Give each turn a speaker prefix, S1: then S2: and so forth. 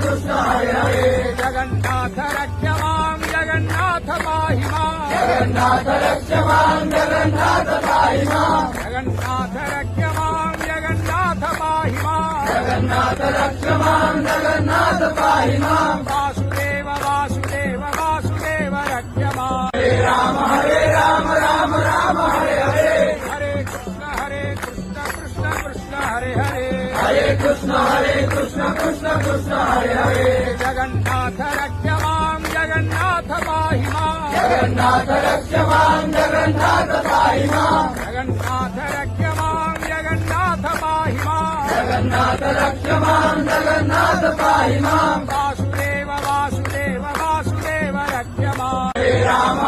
S1: कृष्ण हरे हरे
S2: जगन्नाथ रक्ष मां जगन्नाथ पाहि मां
S1: जगन्नाथ रक्ष मां जगन्नाथ पाहि मां
S2: जगन्नाथ रक्ष मां जगन्नाथ पाहि मां
S1: जगन्नाथ रक्ष मां जगन्नाथ पाहि मां
S2: वासुदेव वासुदेव वासुदेव रक्ष मां
S1: हरे राम राम राम हरे हरे
S2: हरे कृष्ण कृष्ण कृष्ण हरे हरे
S1: हरे कृष्ण कृष्ण कृष्ण हरे हरे
S2: जगन्नाथ रक्ष मां जगन्नाथ पाहि मां
S1: जगन्नाथ रक्ष मां जगन्नाथ पाहि मां
S2: जगन्नाथ रक्ष मां जगन्नाथ पाहि मां
S1: जगन्नाथ रक्ष मां जगन्नाथ पाहि मां
S2: वासुदेव वासुदेव वासुदेव रक्ष मां
S1: हरे राम